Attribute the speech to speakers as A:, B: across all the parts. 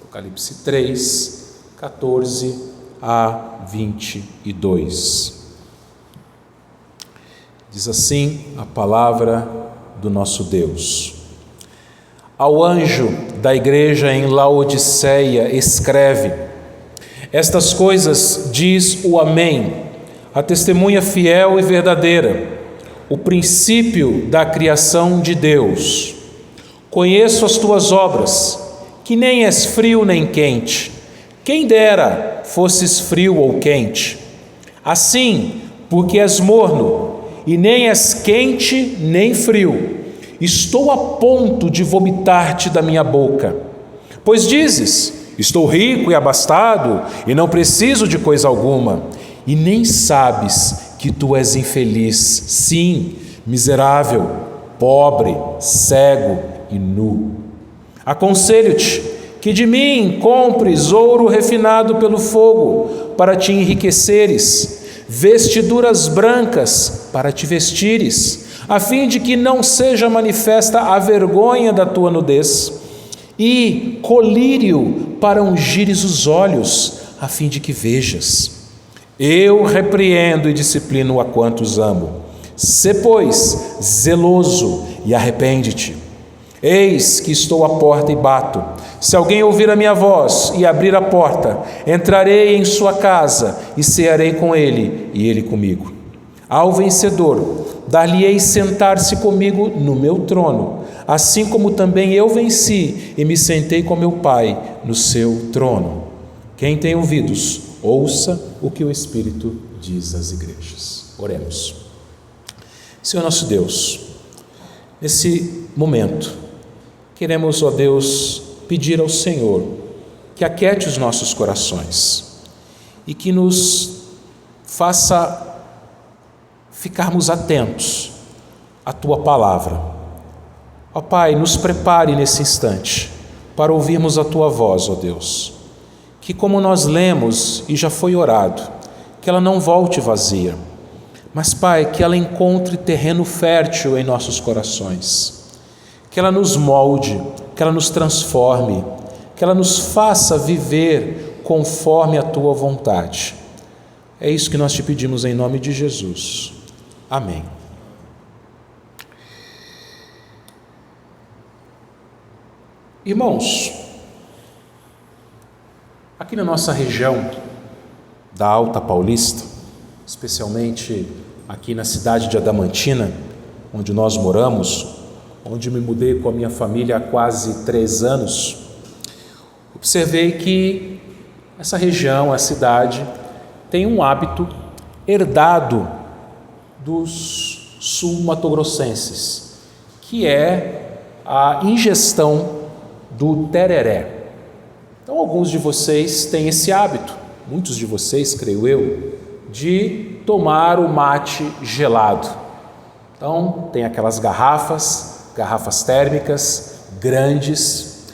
A: Apocalipse 3, 14 a 22. Diz assim a palavra do nosso Deus. Ao anjo da igreja em Laodiceia escreve: estas coisas diz o Amém, a testemunha fiel e verdadeira, o princípio da criação de Deus. Conheço as tuas obras, que nem és frio nem quente. Quem dera fosses frio ou quente. Assim, porque és morno, e nem és quente nem frio, estou a ponto de vomitar-te da minha boca. Pois dizes: estou rico e abastado, e não preciso de coisa alguma, e nem sabes que tu és infeliz, sim, miserável, pobre, cego e nu. Aconselho-te que de mim compres ouro refinado pelo fogo, para te enriqueceres, vestiduras brancas para te vestires, a fim de que não seja manifesta a vergonha da tua nudez, e colírio para ungires os olhos, a fim de que vejas. Eu repreendo e disciplino a quantos amo. Sê, pois, zeloso e arrepende-te. Eis que estou à porta e bato. Se alguém ouvir a minha voz e abrir a porta, entrarei em sua casa e cearei com ele e ele comigo. Ao vencedor, dar-lhe-ei sentar-se comigo no meu trono, assim como também eu venci e me sentei com meu Pai no seu trono. Quem tem ouvidos, ouça o que o Espírito diz às igrejas. Oremos. Senhor nosso Deus, nesse momento, queremos, ó Deus, pedir ao Senhor que aquiete os nossos corações e que nos faça ficarmos atentos à Tua palavra. Ó Pai, nos prepare nesse instante para ouvirmos a Tua voz, ó Deus. Que como nós lemos e já foi orado, que ela não volte vazia, mas Pai, que ela encontre terreno fértil em nossos corações, que ela nos molde, que ela nos transforme, que ela nos faça viver conforme a Tua vontade. É isso que nós te pedimos em nome de Jesus. Amém. Irmãos, aqui na nossa região da Alta Paulista, especialmente aqui na cidade de Adamantina, onde nós moramos, onde me mudei com a minha família há quase 3 anos, observei que essa região, a cidade, tem um hábito herdado dos sul-matogrossenses, que é a ingestão do tereré. Então, alguns de vocês têm esse hábito, muitos de vocês, creio eu, de tomar o mate gelado. Então, tem aquelas garrafas térmicas grandes,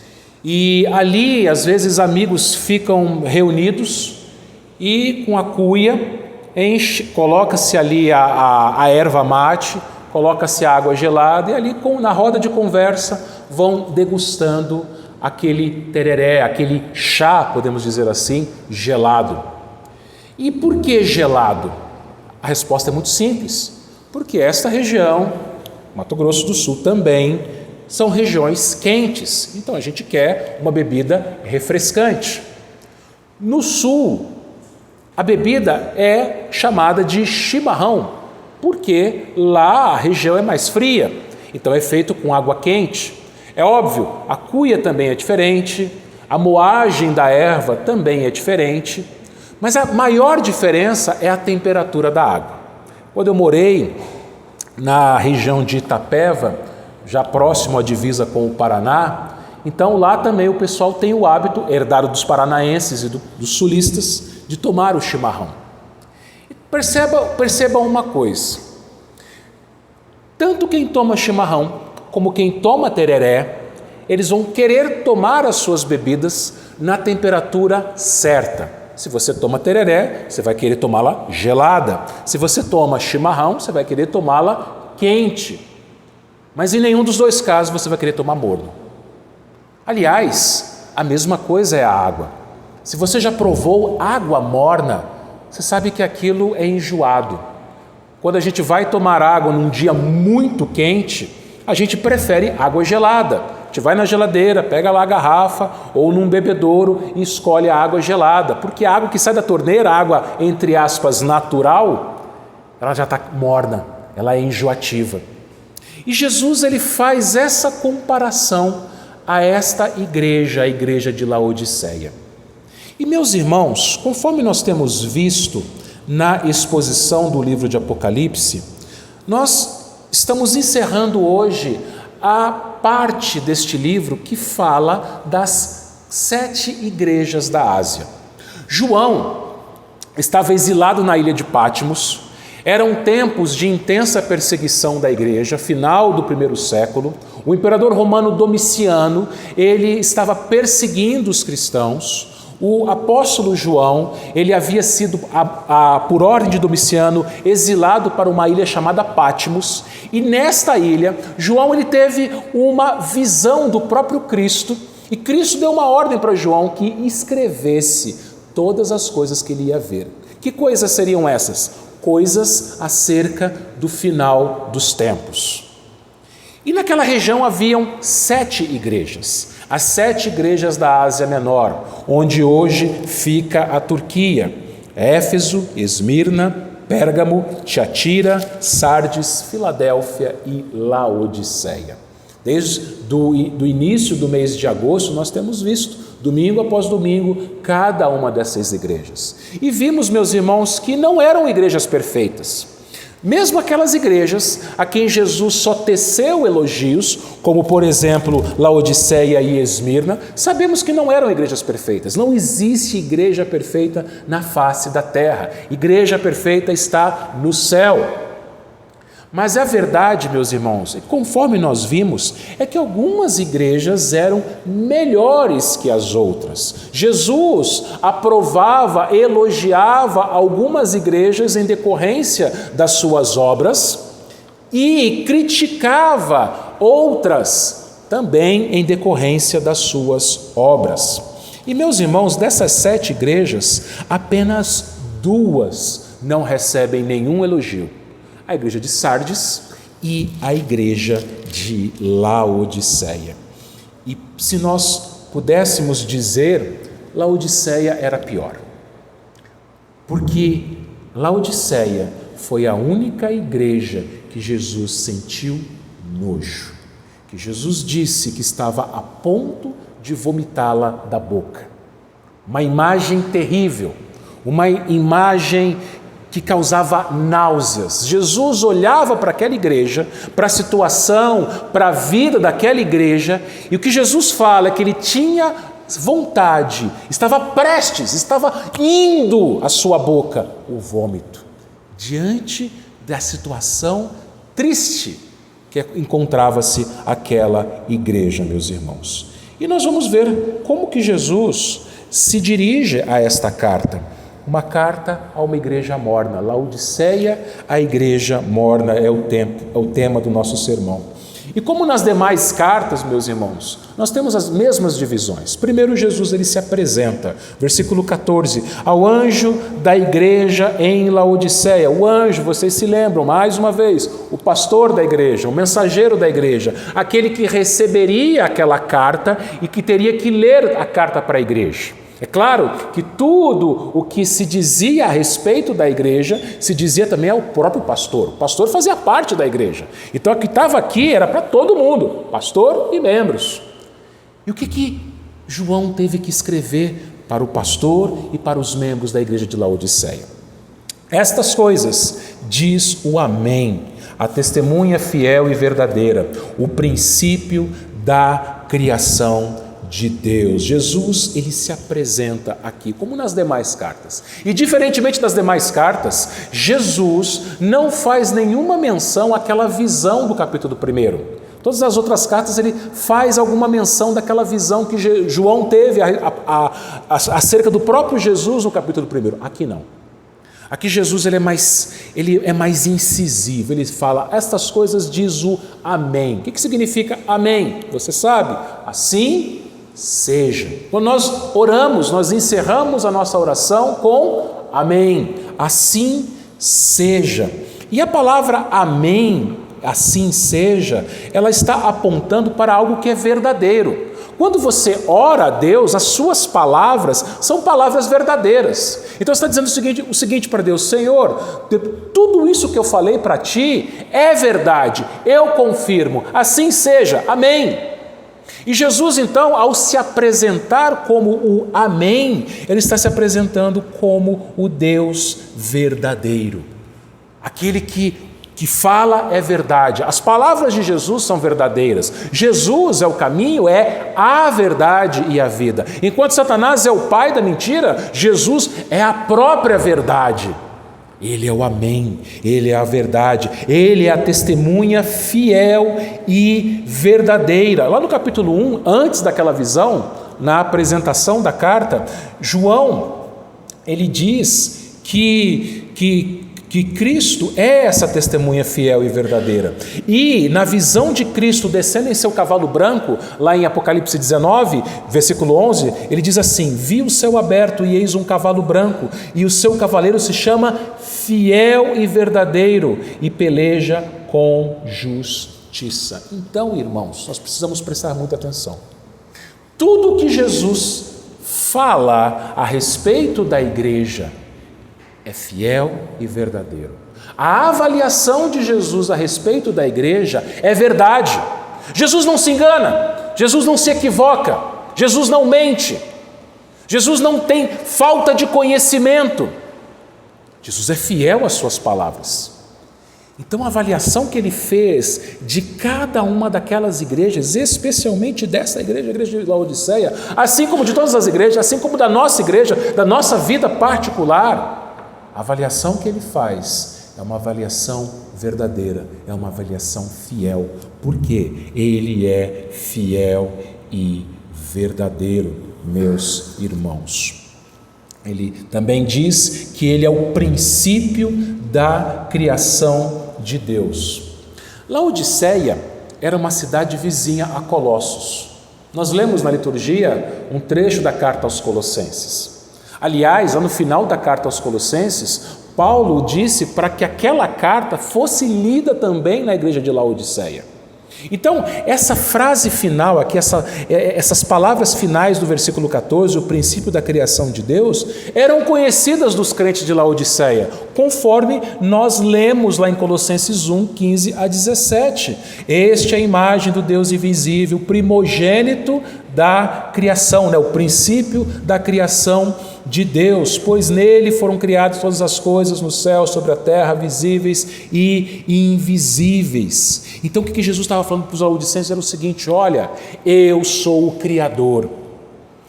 A: e ali às vezes amigos ficam reunidos e com a cuia coloca-se ali a erva mate, coloca-se água gelada e ali na roda de conversa vão degustando aquele tereré, aquele chá, podemos dizer assim, gelado. E por que gelado? A resposta é muito simples, porque esta região, Mato Grosso do Sul também, são regiões quentes, então a gente quer uma bebida refrescante. No sul, a bebida é chamada de chimarrão, porque lá a região é mais fria, então é feito com água quente. É óbvio, a cuia também é diferente, a moagem da erva também é diferente, mas a maior diferença é a temperatura da água. Quando eu morei na região de Itapeva, já próximo à divisa com o Paraná, então lá também o pessoal tem o hábito, herdado dos paranaenses e dos sulistas, de tomar o chimarrão. Perceba uma coisa, tanto quem toma chimarrão como quem toma tereré, eles vão querer tomar as suas bebidas na temperatura certa. Se você toma tereré, você vai querer tomá-la gelada. Se você toma chimarrão, você vai querer tomá-la quente. Mas em nenhum dos dois casos você vai querer tomar morno. Aliás, a mesma coisa é a água. Se você já provou água morna, você sabe que aquilo é enjoado. Quando a gente vai tomar água num dia muito quente, a gente prefere água gelada. A gente vai na geladeira, pega lá a garrafa ou num bebedouro e escolhe a água gelada, porque a água que sai da torneira, a água, entre aspas, natural, ela já está morna, ela é enjoativa. E Jesus ele faz essa comparação a esta igreja, a igreja de Laodiceia. E meus irmãos, conforme nós temos visto na exposição do livro de Apocalipse, nós estamos encerrando hoje a parte deste livro que fala das 7 igrejas da Ásia. João estava exilado na ilha de Patmos. Eram tempos de intensa perseguição da igreja, final do 1º século. O imperador romano Domiciano, ele estava perseguindo os cristãos. O apóstolo João, ele havia sido, por ordem de Domiciano, exilado para uma ilha chamada Patmos. E nesta ilha, João ele teve uma visão do próprio Cristo. E Cristo deu uma ordem para João que escrevesse todas as coisas que ele ia ver. Que coisas seriam essas? Coisas acerca do final dos tempos. E naquela região haviam 7 igrejas, as 7 igrejas da Ásia Menor, onde hoje fica a Turquia: Éfeso, Esmirna, Pérgamo, Tiatira, Sardes, Filadélfia e Laodiceia. Desde o início do mês de agosto nós temos visto, domingo após domingo, cada uma dessas igrejas. E vimos, meus irmãos, que não eram igrejas perfeitas. Mesmo aquelas igrejas a quem Jesus só teceu elogios, como por exemplo Laodiceia e Esmirna, sabemos que não eram igrejas perfeitas. Não existe igreja perfeita na face da terra. Igreja perfeita está no céu. Mas a verdade, meus irmãos, conforme nós vimos, é que algumas igrejas eram melhores que as outras. Jesus aprovava, elogiava algumas igrejas em decorrência das suas obras e criticava outras também em decorrência das suas obras. E, meus irmãos, dessas 7 igrejas, apenas 2 não recebem nenhum elogio: a igreja de Sardes e a igreja de Laodiceia. E se nós pudéssemos dizer, Laodiceia era pior, porque Laodiceia foi a única igreja que Jesus sentiu nojo, que Jesus disse que estava a ponto de vomitá-la da boca. Uma imagem terrível, uma imagem que causava náuseas. Jesus olhava para aquela igreja, para a situação, para a vida daquela igreja, e o que Jesus fala é que ele tinha vontade, estava prestes, estava indo à sua boca o vômito, diante da situação triste que encontrava-se aquela igreja, meus irmãos. E nós vamos ver como que Jesus se dirige a esta carta. Uma carta a uma igreja morna. Laodiceia, a igreja morna, é o tema do nosso sermão. E como nas demais cartas, meus irmãos, nós temos as mesmas divisões. Primeiro, Jesus ele se apresenta, versículo 14, ao anjo da igreja em Laodiceia. O anjo, vocês se lembram, mais uma vez, o pastor da igreja, o mensageiro da igreja, aquele que receberia aquela carta e que teria que ler a carta para a igreja. É claro que tudo o que se dizia a respeito da igreja se dizia também ao próprio pastor. O pastor fazia parte da igreja. Então o que estava aqui era para todo mundo, pastor e membros. E o que João teve que escrever para o pastor e para os membros da igreja de Laodiceia? Estas coisas diz o Amém, a testemunha fiel e verdadeira, o princípio da criação de Deus. Jesus, ele se apresenta aqui, como nas demais cartas. E diferentemente das demais cartas, Jesus não faz nenhuma menção àquela visão do capítulo 1. Todas as outras cartas ele faz alguma menção daquela visão que João teve acerca do próprio Jesus no capítulo 1. Aqui não. Aqui Jesus ele é mais incisivo, ele fala, estas coisas diz o Amém. O que significa Amém? Você sabe? Assim seja. Quando nós oramos, nós encerramos a nossa oração com amém. Assim seja. E a palavra amém, assim seja, ela está apontando para algo que é verdadeiro. Quando você ora a Deus, as suas palavras são palavras verdadeiras. Então você está dizendo o seguinte para Deus: Senhor, tudo isso que eu falei para ti é verdade, eu confirmo, assim seja, amém. E Jesus então, ao se apresentar como o amém, ele está se apresentando como o Deus verdadeiro, aquele que fala é verdade. As palavras de Jesus são verdadeiras. Jesus é o caminho, é a verdade e a vida. Enquanto Satanás é o pai da mentira, Jesus é a própria verdade. Ele é o amém, ele é a verdade, ele é a testemunha fiel e verdadeira. Lá no capítulo 1, antes daquela visão, na apresentação da carta, João, ele diz que Cristo é essa testemunha fiel e verdadeira. E na visão de Cristo descendo em seu cavalo branco, lá em Apocalipse 19, versículo 11, ele diz assim: vi o céu aberto e eis um cavalo branco, e o seu cavaleiro se chama Fiel e Verdadeiro, e peleja com justiça. Então, irmãos, nós precisamos prestar muita atenção. Tudo que Jesus fala a respeito da igreja é fiel e verdadeiro. A avaliação de Jesus a respeito da igreja é verdade. Jesus não se engana, Jesus não se equivoca, Jesus não mente, Jesus não tem falta de conhecimento. Jesus é fiel às suas palavras. Então a avaliação que ele fez de cada uma daquelas igrejas, especialmente dessa igreja, a igreja de Laodiceia, assim como de todas as igrejas, assim como da nossa igreja, da nossa vida particular, a avaliação que ele faz é uma avaliação verdadeira, é uma avaliação fiel, porque ele é fiel e verdadeiro, meus irmãos. Ele também diz que ele é o princípio da criação de Deus. Laodiceia era uma cidade vizinha a Colossos. Nós lemos na liturgia um trecho da carta aos Colossenses. Aliás, lá no final da carta aos Colossenses, Paulo disse para que aquela carta fosse lida também na igreja de Laodiceia. Então, essa frase final aqui, essas palavras finais do versículo 14, o princípio da criação de Deus, eram conhecidas dos crentes de Laodiceia, conforme nós lemos lá em Colossenses 1, 15 a 17. Este é a imagem do Deus invisível, primogênito da criação, o princípio da criação de Deus, pois nele foram criadas todas as coisas no céu, sobre a terra, visíveis e invisíveis. Então o que Jesus estava falando para os laodicenses era o seguinte: olha, eu sou o Criador,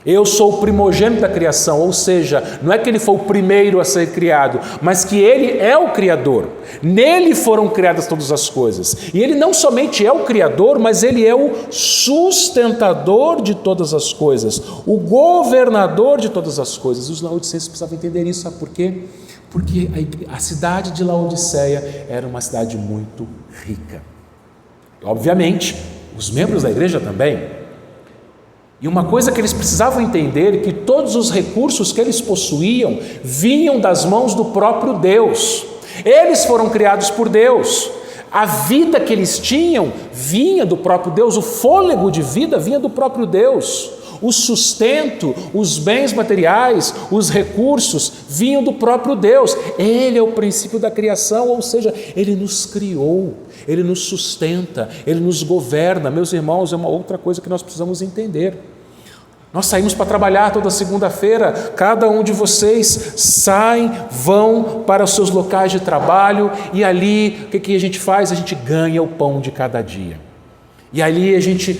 A: eu sou o primogênito da criação, ou seja, não é que ele foi o primeiro a ser criado, mas que ele é o Criador, nele foram criadas todas as coisas, e ele não somente é o Criador, mas ele é o sustentador de todas as coisas, o governador de todas as coisas. Os laodicenses precisavam entender isso, sabe por quê? Porque a cidade de Laodiceia era uma cidade muito rica, obviamente, os membros da igreja também. E uma coisa que eles precisavam entender é que todos os recursos que eles possuíam vinham das mãos do próprio Deus. Eles foram criados por Deus. A vida que eles tinham vinha do próprio Deus, o fôlego de vida vinha do próprio Deus. O sustento, os bens materiais, os recursos vinham do próprio Deus. Ele é o princípio da criação, ou seja, ele nos criou, ele nos sustenta, ele nos governa. Meus irmãos, é uma outra coisa que nós precisamos entender. Nós saímos para trabalhar toda segunda-feira, cada um de vocês saem, vão para os seus locais de trabalho e ali, o que a gente faz? A gente ganha o pão de cada dia. E ali a gente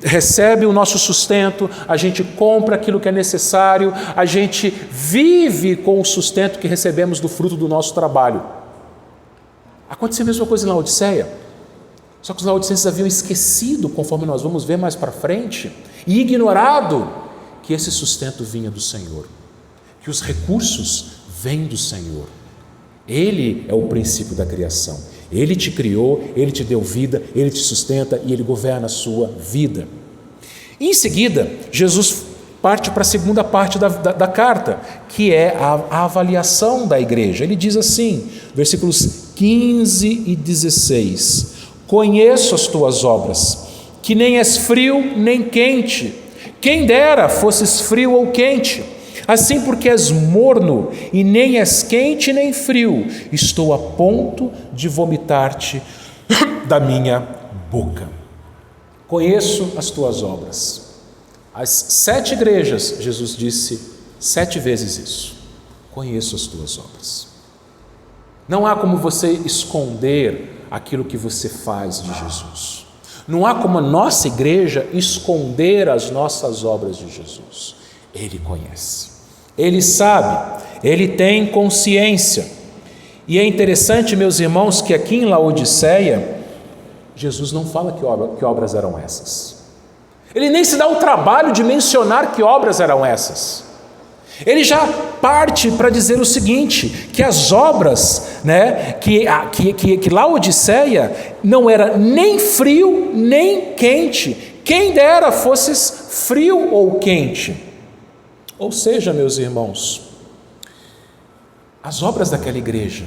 A: recebe o nosso sustento, a gente compra aquilo que é necessário, a gente vive com o sustento que recebemos do fruto do nosso trabalho. Aconteceu a mesma coisa em Laodiceia, só que os laodicenses haviam esquecido, conforme nós vamos ver mais para frente, e ignorado que esse sustento vinha do Senhor, que os recursos vêm do Senhor. Ele é o princípio da criação. Ele te criou, ele te deu vida, ele te sustenta e ele governa a sua vida. Em seguida, Jesus parte para a segunda parte da carta, que é a avaliação da igreja. Ele diz assim, versículos 15 e 16: conheço as tuas obras, que nem és frio nem quente. Quem dera fosses frio ou quente. Assim, porque és morno e nem és quente nem frio, estou a ponto de vomitar-te da minha boca. Conheço as tuas obras. As 7 igrejas, Jesus disse 7 vezes isso. Conheço as tuas obras. Não há como você esconder aquilo que você faz de Jesus. Não há como a nossa igreja esconder as nossas obras de Jesus. Ele conhece. Ele sabe, ele tem consciência. E é interessante, meus irmãos, que aqui em Laodiceia, Jesus não fala que obras eram essas. Ele nem se dá o trabalho de mencionar que obras eram essas. Ele já parte para dizer o seguinte, que as obras, que Laodiceia não era nem frio nem quente. Quem dera fosses frio ou quente. Ou seja, meus irmãos, as obras daquela igreja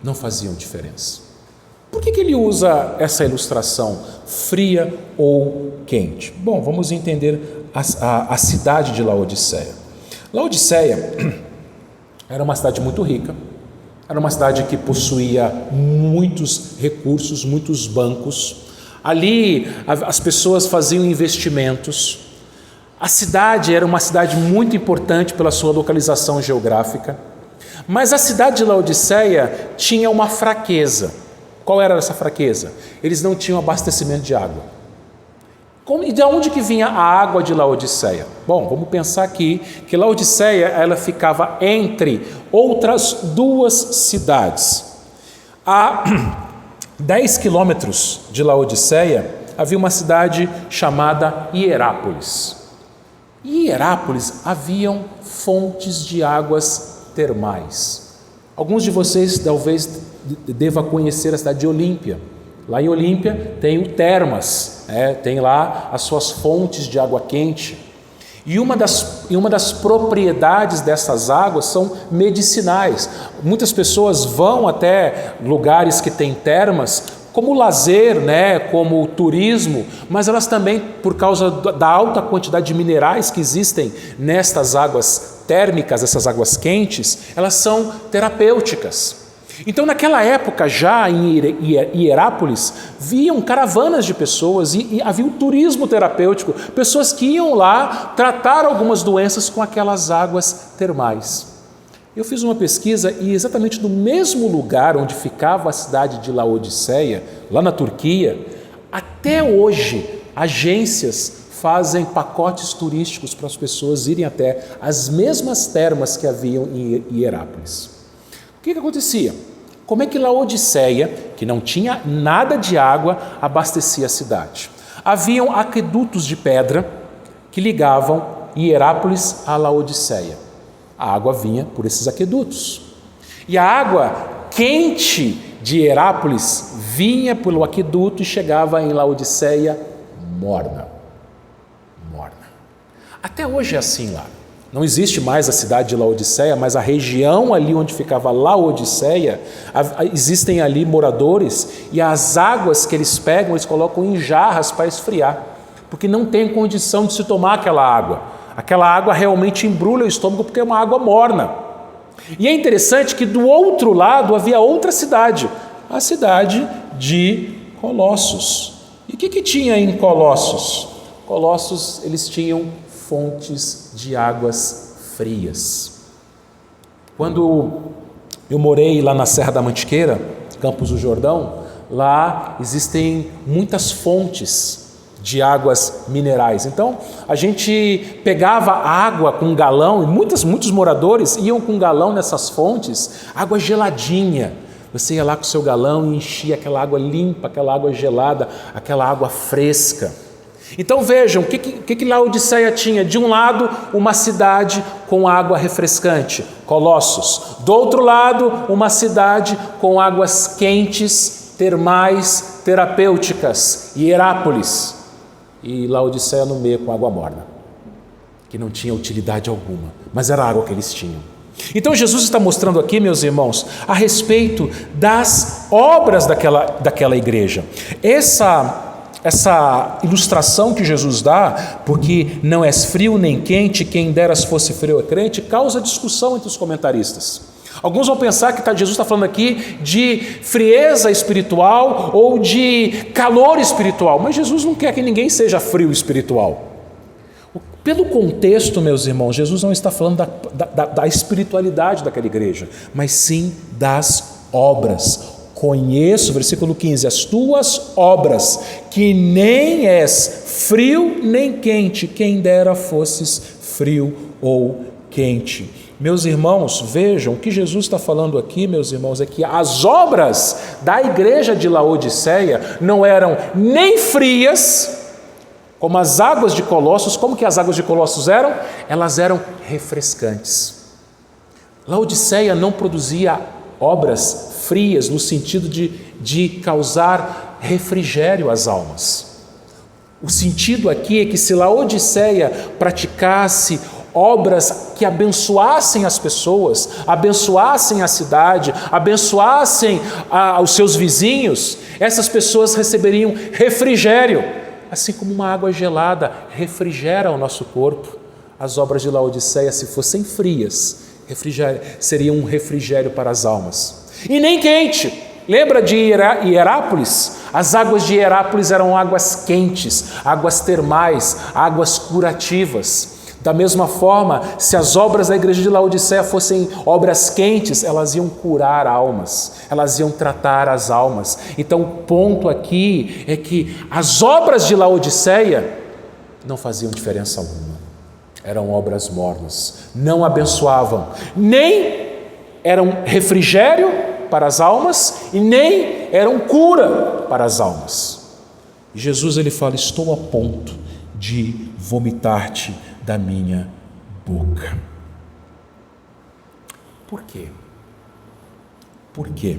A: não faziam diferença. Por que ele usa essa ilustração, fria ou quente? Bom, vamos entender a cidade de Laodiceia. Laodiceia era uma cidade muito rica, era uma cidade que possuía muitos recursos, muitos bancos. Ali as pessoas faziam investimentos. A cidade era uma cidade muito importante pela sua localização geográfica, mas a cidade de Laodiceia tinha uma fraqueza. Qual era essa fraqueza? Eles não tinham abastecimento de água. E de onde que vinha a água de Laodiceia? Bom, vamos pensar aqui que Laodiceia ela ficava entre outras 2 cidades. A 10 quilômetros de Laodiceia havia uma cidade chamada Hierápolis. Em Hierápolis haviam fontes de águas termais. Alguns de vocês talvez devam conhecer a cidade de Olímpia. Lá em Olímpia tem o Termas, tem lá as suas fontes de água quente. E uma das propriedades dessas águas são medicinais. Muitas pessoas vão até lugares que têm termas como lazer, como turismo, mas elas também, por causa da alta quantidade de minerais que existem nestas águas térmicas, essas águas quentes, elas são terapêuticas. Então, naquela época, já em Hierápolis, viam caravanas de pessoas e havia um turismo terapêutico, pessoas que iam lá tratar algumas doenças com aquelas águas termais. Eu fiz uma pesquisa e exatamente no mesmo lugar onde ficava a cidade de Laodiceia, lá na Turquia, até hoje agências fazem pacotes turísticos para as pessoas irem até as mesmas termas que haviam em Hierápolis. O que acontecia? Como é que Laodiceia, que não tinha nada de água, abastecia a cidade? Haviam aquedutos de pedra que ligavam Hierápolis a Laodiceia. A água vinha por esses aquedutos. E a água quente de Hierápolis vinha pelo aqueduto e chegava em Laodiceia morna. Até hoje é assim lá. Não existe mais a cidade de Laodiceia, mas a região ali onde ficava Laodiceia, existem ali moradores e as águas que eles pegam, eles colocam em jarras para esfriar, porque não tem condição de se tomar aquela água. Aquela água realmente embrulha o estômago porque é uma água morna. E é interessante que do outro lado havia outra cidade, a cidade de Colossos. E o que tinha em Colossos? Colossos, eles tinham fontes de águas frias. Quando eu morei lá na Serra da Mantiqueira, Campos do Jordão, lá existem muitas fontes de águas minerais. Então, a gente pegava água com galão, e muitos moradores iam com galão nessas fontes, água geladinha. Você ia lá com o seu galão e enchia aquela água limpa, aquela água gelada, aquela água fresca. Então vejam, o que Laodiceia tinha? De um lado, uma cidade com água refrescante, Colossos. Do outro lado, uma cidade com águas quentes, termais, terapêuticas, Hierápolis. e Laodiceia no meio com água morna, que não tinha utilidade alguma, mas era a água que eles tinham. Então Jesus está mostrando aqui, meus irmãos, a respeito das obras daquela igreja. Essa ilustração que Jesus dá, porque não és frio nem quente, quem deras fosse frio é crente, causa discussão entre os comentaristas. Alguns vão pensar que Jesus está falando aqui de frieza espiritual ou de calor espiritual, mas Jesus não quer que ninguém seja frio espiritual. Pelo contexto, meus irmãos, Jesus não está falando da espiritualidade daquela igreja, mas sim das obras. Conheço, versículo 15, as tuas obras, que nem és frio nem quente, quem dera fosses frio ou quente. Meus irmãos, vejam, o que Jesus está falando aqui, meus irmãos, é que as obras da igreja de Laodiceia não eram nem frias, como as águas de Colossos. Como que as águas de Colossos eram? Elas eram refrescantes. Laodiceia não produzia obras frias no sentido de causar refrigério às almas. O sentido aqui é que se Laodiceia praticasse obras que abençoassem as pessoas, abençoassem a cidade, abençoassem os seus vizinhos, essas pessoas receberiam refrigério, assim como uma água gelada refrigera o nosso corpo. As obras de Laodiceia, se fossem frias, seriam um refrigério para as almas. E nem quente. Lembra de Hierápolis? As águas de Hierápolis eram águas quentes, águas termais, águas curativas. Da mesma forma, se as obras da igreja de Laodiceia fossem obras quentes, elas iam curar almas, elas iam tratar as almas. Então, o ponto aqui é que as obras de Laodiceia não faziam diferença alguma. Eram obras mornas, não abençoavam, nem eram refrigério para as almas e nem eram cura para as almas. E Jesus ele fala: estou a ponto de vomitar-te da minha boca. Por quê? Por quê?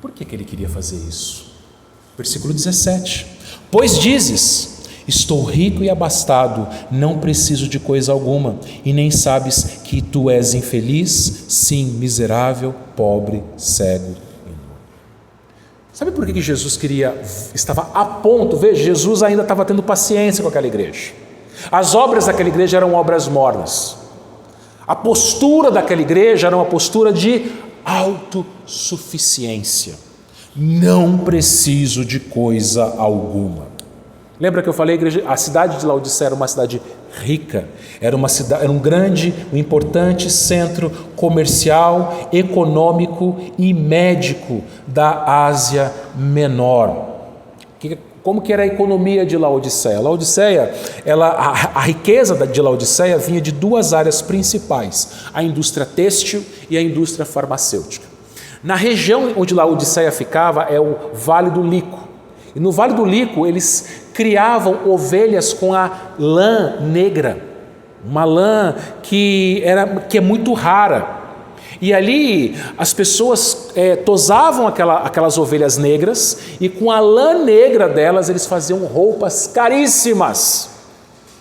A: Por que ele queria fazer isso? Versículo 17: pois dizes, estou rico e abastado, não preciso de coisa alguma, e nem sabes que tu és infeliz, sim, miserável, pobre, cego e nu. Sabe por que Jesus estava a ponto? Veja, Jesus ainda estava tendo paciência com aquela igreja. As obras daquela igreja eram obras mornas. A postura daquela igreja era uma postura de autossuficiência. Não preciso de coisa alguma. Lembra que eu falei, a cidade de Laodiceia era uma cidade rica, era um grande, um importante centro comercial, econômico e médico da Ásia Menor. Como que era a economia de Laodiceia? A riqueza de Laodiceia vinha de duas áreas principais, a indústria têxtil e a indústria farmacêutica. Na região onde Laodiceia ficava é o Vale do Lico. E no Vale do Lico eles criavam ovelhas com a lã negra, uma lã que é muito rara. E ali as pessoas tosavam aquelas ovelhas negras e com a lã negra delas eles faziam roupas caríssimas.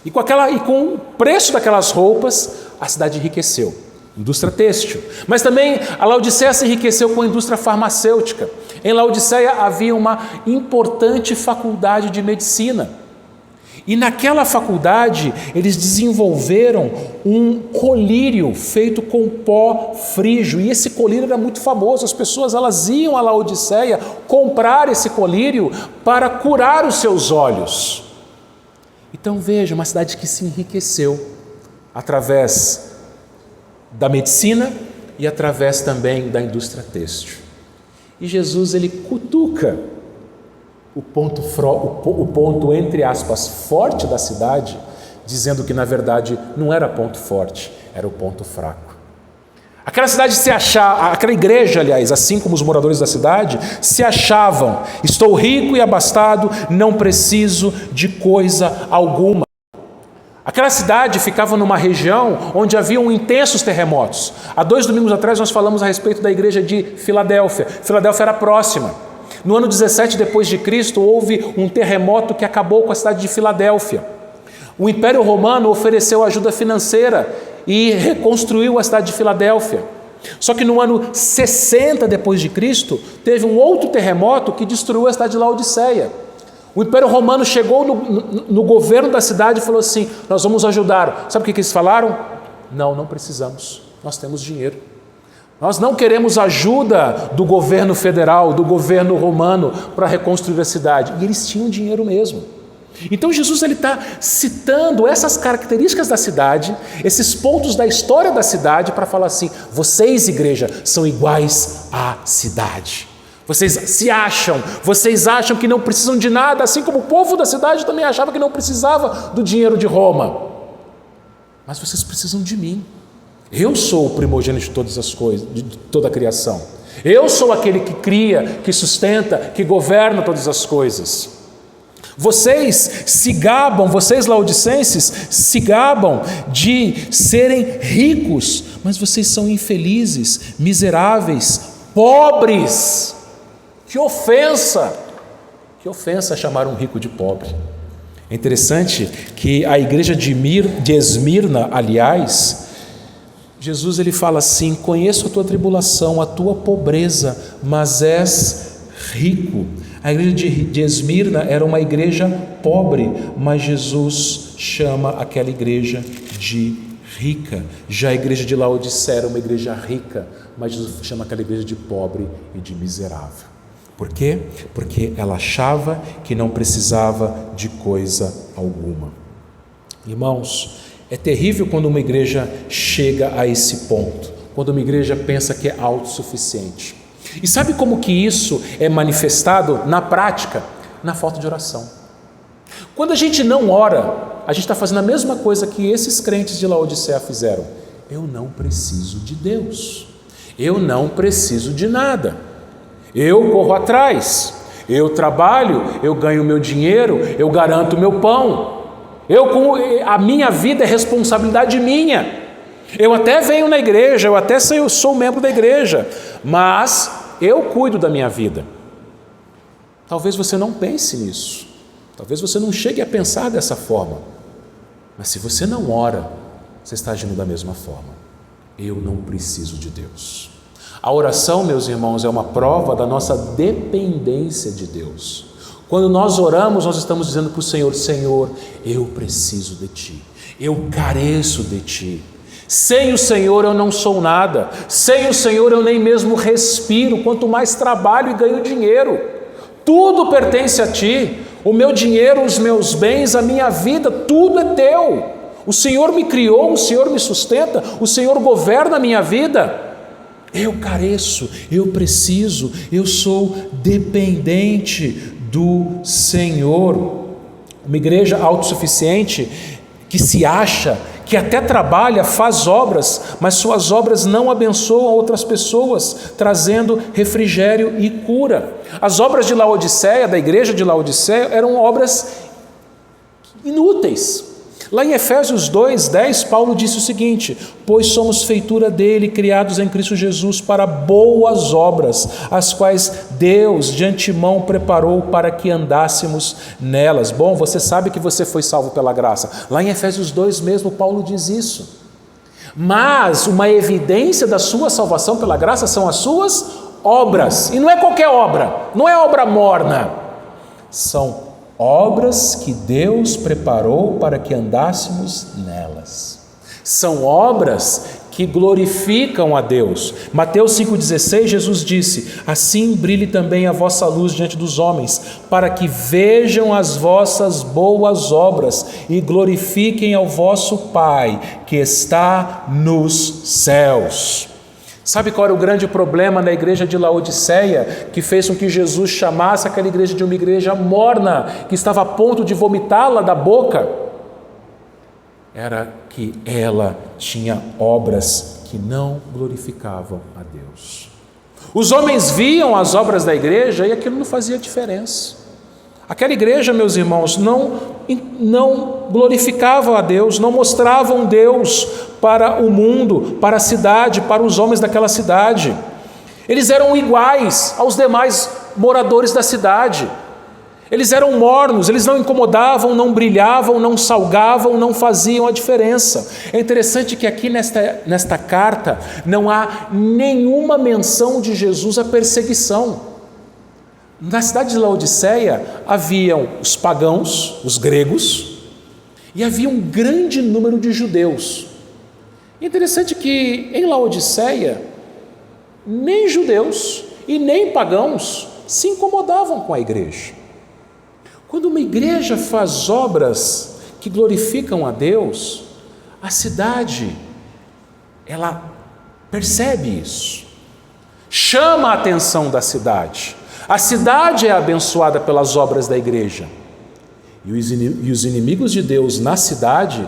A: E com o preço daquelas roupas a cidade enriqueceu. Indústria têxtil. Mas também a Laodiceia se enriqueceu com a indústria farmacêutica. Em Laodiceia havia uma importante faculdade de medicina. E naquela faculdade eles desenvolveram um colírio feito com pó frígio. E esse colírio era muito famoso. As pessoas elas iam a Laodiceia comprar esse colírio para curar os seus olhos. Então veja, uma cidade que se enriqueceu através da medicina e através também da indústria têxtil. E Jesus ele cutuca o ponto entre aspas forte da cidade, dizendo que na verdade não era ponto forte, era o ponto fraco. Aquela igreja, aliás, assim como os moradores da cidade, se achavam: estou rico e abastado, não preciso de coisa alguma. Aquela cidade ficava numa região onde haviam intensos terremotos. Há 2 domingos atrás nós falamos a respeito da igreja de Filadélfia. Filadélfia era próxima. No ano 17 depois de Cristo, houve um terremoto que acabou com a cidade de Filadélfia. O Império Romano ofereceu ajuda financeira e reconstruiu a cidade de Filadélfia. Só que no ano 60 depois de Cristo, teve um outro terremoto que destruiu a cidade de Laodiceia. O Império Romano chegou no governo da cidade e falou assim: nós vamos ajudar. Sabe o que eles falaram? Não precisamos, nós temos dinheiro. Nós não queremos ajuda do governo federal, do governo romano para reconstruir a cidade. E eles tinham dinheiro mesmo. Então Jesus está citando essas características da cidade, esses pontos da história da cidade, para falar assim: vocês, igreja, são iguais à cidade. Vocês acham que não precisam de nada, assim como o povo da cidade também achava que não precisava do dinheiro de Roma. Mas vocês precisam de mim. Eu sou o primogênito de todas as coisas, de toda a criação. Eu sou aquele que cria, que sustenta, que governa todas as coisas. Vocês se gabam, vocês laodicenses, se gabam de serem ricos, mas vocês são infelizes, miseráveis, pobres. Que ofensa! Que ofensa chamar um rico de pobre. É interessante que a igreja de Esmirna, aliás, Jesus ele fala assim: conheço a tua tribulação, a tua pobreza, mas és rico. A igreja de Esmirna era uma igreja pobre, mas Jesus chama aquela igreja de rica. Já a igreja de Laodiceia era uma igreja rica, mas Jesus chama aquela igreja de pobre e de miserável. Por quê? Porque ela achava que não precisava de coisa alguma. Irmãos, é terrível quando uma igreja chega a esse ponto, quando uma igreja pensa que é autossuficiente. E sabe como que isso é manifestado na prática? Na falta de oração. Quando a gente não ora, a gente está fazendo a mesma coisa que esses crentes de Laodiceia fizeram. Eu não preciso de Deus. Eu não preciso de nada. Eu corro atrás. Eu trabalho, eu ganho meu dinheiro, eu garanto meu pão. A minha vida é responsabilidade minha. Eu até venho na igreja, eu sou membro da igreja, mas eu cuido da minha vida. Talvez você não pense nisso, talvez você não chegue a pensar dessa forma, mas se você não ora, você está agindo da mesma forma. Eu não preciso de Deus. A oração, meus irmãos, é uma prova da nossa dependência de Deus. Quando nós oramos, nós estamos dizendo para o Senhor: Senhor, eu preciso de Ti, eu careço de Ti. Sem o Senhor eu não sou nada, sem o Senhor eu nem mesmo respiro, quanto mais trabalho e ganho dinheiro. Tudo pertence a Ti, o meu dinheiro, os meus bens, a minha vida, tudo é Teu. O Senhor me criou, o Senhor me sustenta, o Senhor governa a minha vida. Eu careço, eu preciso, eu sou dependente do Senhor. Uma igreja autossuficiente que se acha, que até trabalha, faz obras, mas suas obras não abençoam outras pessoas, trazendo refrigério e cura. As obras de Laodiceia, da igreja de Laodiceia, eram obras inúteis. Lá em Efésios 2:10, Paulo disse o seguinte: pois somos feitura dele, criados em Cristo Jesus para boas obras, as quais Deus de antemão preparou para que andássemos nelas. Bom, você sabe que você foi salvo pela graça. Lá em Efésios 2 mesmo, Paulo diz isso. Mas uma evidência da sua salvação pela graça são as suas obras. E não é qualquer obra, não é obra morna. São obras que Deus preparou para que andássemos nelas. São obras que glorificam a Deus. Mateus 5,16, Jesus disse: assim brilhe também a vossa luz diante dos homens, para que vejam as vossas boas obras e glorifiquem ao vosso Pai que está nos céus. Sabe qual era o grande problema na igreja de Laodiceia, que fez com que Jesus chamasse aquela igreja de uma igreja morna, que estava a ponto de vomitá-la da boca? Era que ela tinha obras que não glorificavam a Deus. Os homens viam as obras da igreja e aquilo não fazia diferença. Aquela igreja, meus irmãos, não glorificava a Deus, não mostravam Deus para o mundo, para a cidade, para os homens daquela cidade. Eles eram iguais aos demais moradores da cidade. Eles eram mornos, eles não incomodavam, não brilhavam, não salgavam, não faziam a diferença. É interessante que aqui nesta carta não há nenhuma menção de Jesus à perseguição. Na cidade de Laodiceia haviam os pagãos, os gregos, e havia um grande número de judeus. É interessante que em Laodiceia, nem judeus e nem pagãos se incomodavam com a igreja. Quando uma igreja faz obras que glorificam a Deus, a cidade, ela percebe isso, chama a atenção da cidade. A cidade é abençoada pelas obras da igreja. E os inimigos de Deus na cidade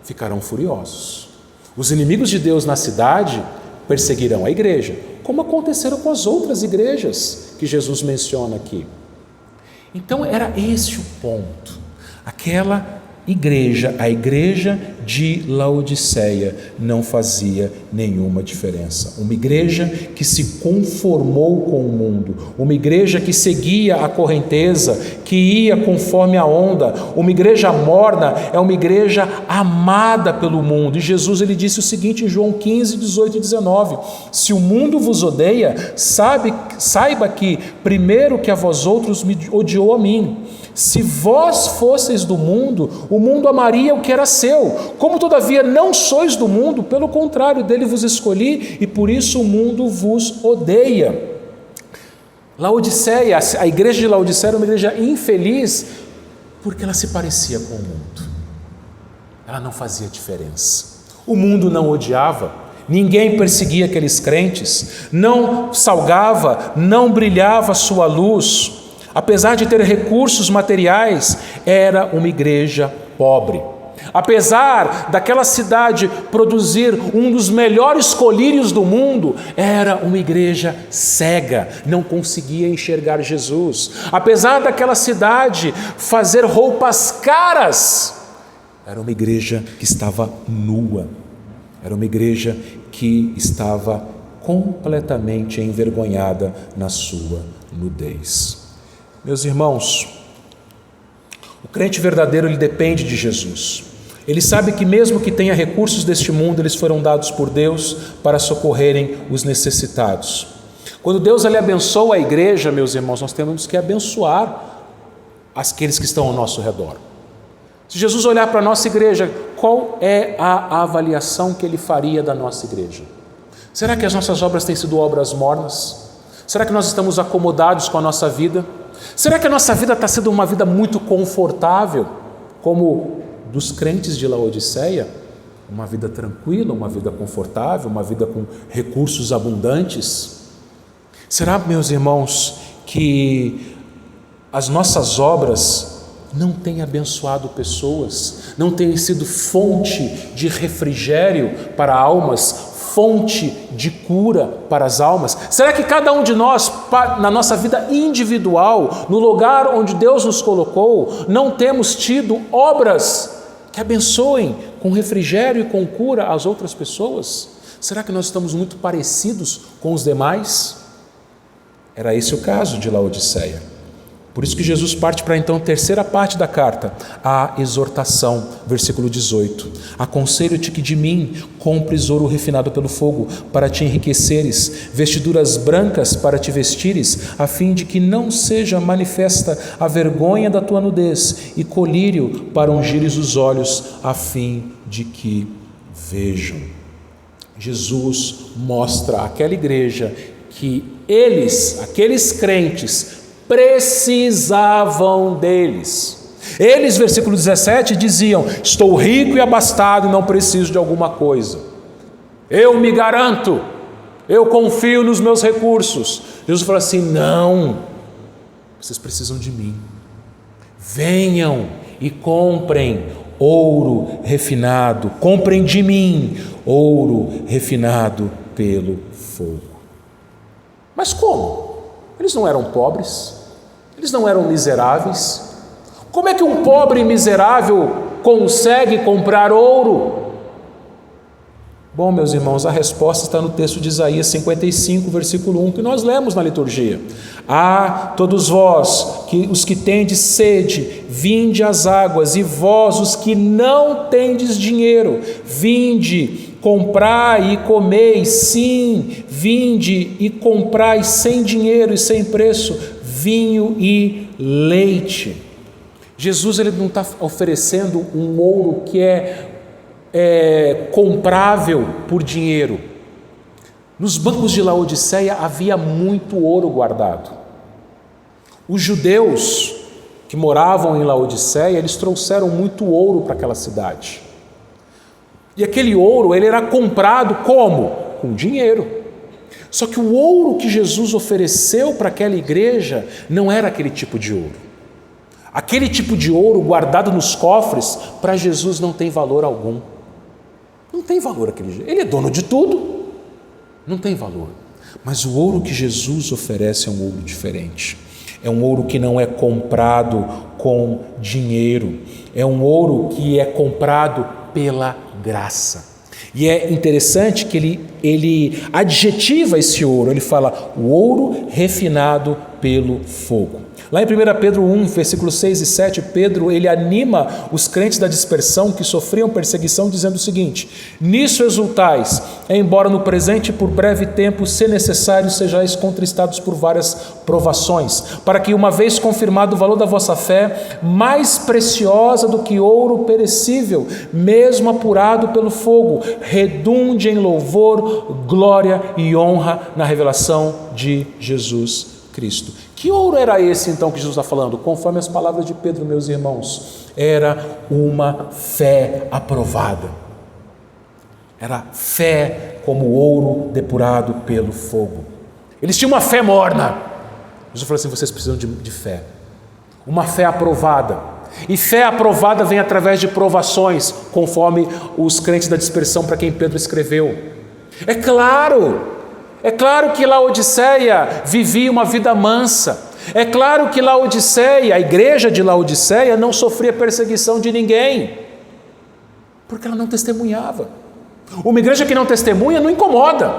A: ficarão furiosos. Os inimigos de Deus na cidade perseguirão a igreja, como aconteceram com as outras igrejas que Jesus menciona aqui. Então era esse o ponto. Aquela igreja, a igreja de Laodiceia, não fazia nenhuma diferença. Uma igreja que se conformou com o mundo, uma igreja que seguia a correnteza, que ia conforme a onda, uma igreja morna é uma igreja amada pelo mundo. E Jesus ele disse o seguinte em João 15, 18 e 19: se o mundo vos odeia, saiba que primeiro que a vós outros me odiou a mim. Se vós fosseis do mundo, o mundo amaria o que era seu. Como todavia não sois do mundo, pelo contrário, dele vos escolhi, e por isso o mundo vos odeia. Laodiceia, a igreja de Laodiceia era uma igreja infeliz, porque ela se parecia com o mundo. Ela não fazia diferença. O mundo não odiava, ninguém perseguia aqueles crentes, não salgava, não brilhava a sua luz. Apesar de ter recursos materiais, era uma igreja pobre. Apesar daquela cidade produzir um dos melhores colírios do mundo, era uma igreja cega, não conseguia enxergar Jesus. Apesar daquela cidade fazer roupas caras, era uma igreja que estava nua. Era uma igreja que estava completamente envergonhada na sua nudez. Meus irmãos, o crente verdadeiro ele depende de Jesus. Ele sabe que mesmo que tenha recursos deste mundo, eles foram dados por Deus para socorrerem os necessitados. Quando Deus ele abençoa a igreja, meus irmãos, nós temos que abençoar aqueles que estão ao nosso redor. Se Jesus olhar para a nossa igreja, qual é a avaliação que ele faria da nossa igreja? Será que as nossas obras têm sido obras mornas? Será que nós estamos acomodados com a nossa vida? Será que a nossa vida está sendo uma vida muito confortável, como dos crentes de Laodiceia? Uma vida tranquila, uma vida confortável, uma vida com recursos abundantes? Será, meus irmãos, que as nossas obras não têm abençoado pessoas, não têm sido fonte de refrigério para almas, fonte de cura para as almas? Será que cada um de nós, na nossa vida individual, no lugar onde Deus nos colocou, não temos tido obras que abençoem com refrigério e com cura as outras pessoas? Será que nós estamos muito parecidos com os demais? Era esse o caso de Laodiceia. Por isso que Jesus parte para então a terceira parte da carta, a exortação, versículo 18. Aconselho-te que de mim compres ouro refinado pelo fogo, para te enriqueceres, vestiduras brancas para te vestires, a fim de que não seja manifesta a vergonha da tua nudez, e colírio para ungires os olhos, a fim de que vejam. Jesus mostra àquela igreja que eles, aqueles crentes, precisavam deles. Eles, versículo 17, diziam: estou rico e abastado e não preciso de alguma coisa. Eu me garanto, eu confio nos meus recursos. Jesus falou assim: não, vocês precisam de mim. Venham e comprem ouro refinado, comprem de mim ouro refinado pelo fogo. Mas como? Eles não eram pobres, eles não eram miseráveis. Como é que um pobre e miserável consegue comprar ouro? Bom, meus irmãos, a resposta está no texto de Isaías 55, versículo 1, que nós lemos na liturgia. Todos vós, os que tendes sede, vinde às águas, e vós, os que não tendes dinheiro, vinde, comprai e comei. Sim, vinde e comprai sem dinheiro e sem preço, vinho e leite. Jesus, ele não está oferecendo um ouro que é comprável por dinheiro. Nos bancos de Laodiceia havia muito ouro guardado. Os judeus que moravam em Laodiceia, eles trouxeram muito ouro para aquela cidade. E aquele ouro, ele era comprado como? Com dinheiro. Só que o ouro que Jesus ofereceu para aquela igreja não era aquele tipo de ouro. Aquele tipo de ouro guardado nos cofres, para Jesus não tem valor algum. Não tem valor aquele jeito. Ele é dono de tudo. Não tem valor. Mas o ouro que Jesus oferece é um ouro diferente. É um ouro que não é comprado com dinheiro. É um ouro que é comprado pela graça. E é interessante que ele adjetiva esse ouro. Ele fala, o ouro refinado pelo fogo. Lá em 1 Pedro 1, versículos 6 e 7, Pedro, ele anima os crentes da dispersão que sofriam perseguição, dizendo o seguinte: nisso exultais, embora no presente por breve tempo, se necessário, sejais contristados por várias provações, para que, uma vez confirmado o valor da vossa fé, mais preciosa do que ouro perecível, mesmo apurado pelo fogo, redunde em louvor, glória e honra na revelação de Jesus Cristo. Que ouro era esse então que Jesus está falando? Conforme as palavras de Pedro, meus irmãos, era uma fé aprovada. Era fé como ouro depurado pelo fogo. Eles tinham uma fé morna. Jesus falou assim, vocês precisam de fé. Uma fé aprovada. E fé aprovada vem através de provações, conforme os crentes da dispersão para quem Pedro escreveu. É claro que Laodiceia vivia uma vida mansa. É claro que Laodiceia, a igreja de Laodiceia, não sofria perseguição de ninguém, porque ela não testemunhava. Uma igreja que não testemunha não incomoda.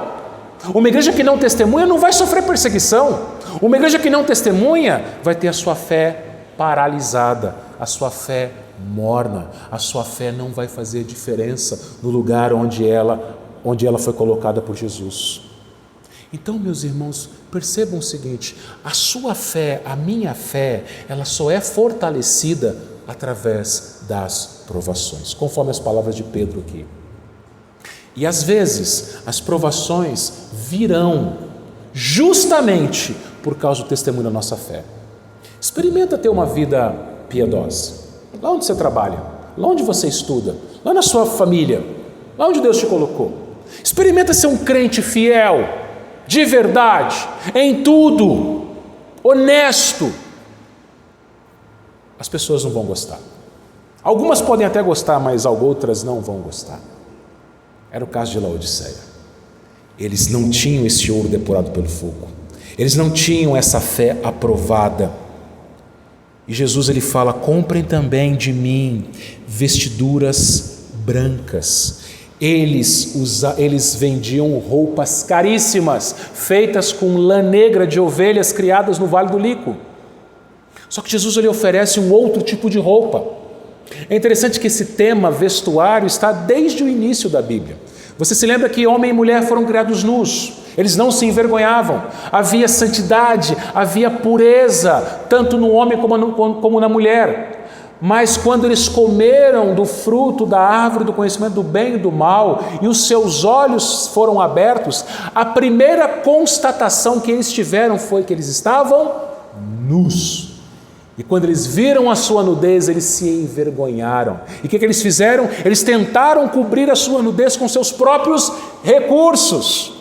A: Uma igreja que não testemunha não vai sofrer perseguição. Uma igreja que não testemunha vai ter a sua fé paralisada, a sua fé morna, a sua fé não vai fazer diferença no lugar onde ela foi colocada por Jesus. Então, meus irmãos, percebam o seguinte, a sua fé, a minha fé, ela só é fortalecida através das provações, conforme as palavras de Pedro aqui. E às vezes, as provações virão justamente por causa do testemunho da nossa fé. Experimenta ter uma vida piedosa, lá onde você trabalha, lá onde você estuda, lá na sua família, lá onde Deus te colocou. Experimenta ser um crente fiel, de verdade, em tudo, honesto. As pessoas não vão gostar. Algumas podem até gostar, mas outras não vão gostar. Era o caso de Laodiceia. Eles não tinham esse ouro depurado pelo fogo. Eles não tinham essa fé aprovada. E Jesus, ele fala, comprem também de mim vestiduras brancas. Eles vendiam roupas caríssimas, feitas com lã negra de ovelhas criadas no Vale do Lico. Só que Jesus, ele oferece um outro tipo de roupa. É interessante que esse tema vestuário está desde o início da Bíblia. Você se lembra que homem e mulher foram criados nus, eles não se envergonhavam, havia santidade, havia pureza, tanto no homem como na mulher. Mas quando eles comeram do fruto da árvore do conhecimento do bem e do mal, e os seus olhos foram abertos, a primeira constatação que eles tiveram foi que eles estavam nus. E quando eles viram a sua nudez, eles se envergonharam. E o que eles fizeram? Eles tentaram cobrir a sua nudez com seus próprios recursos.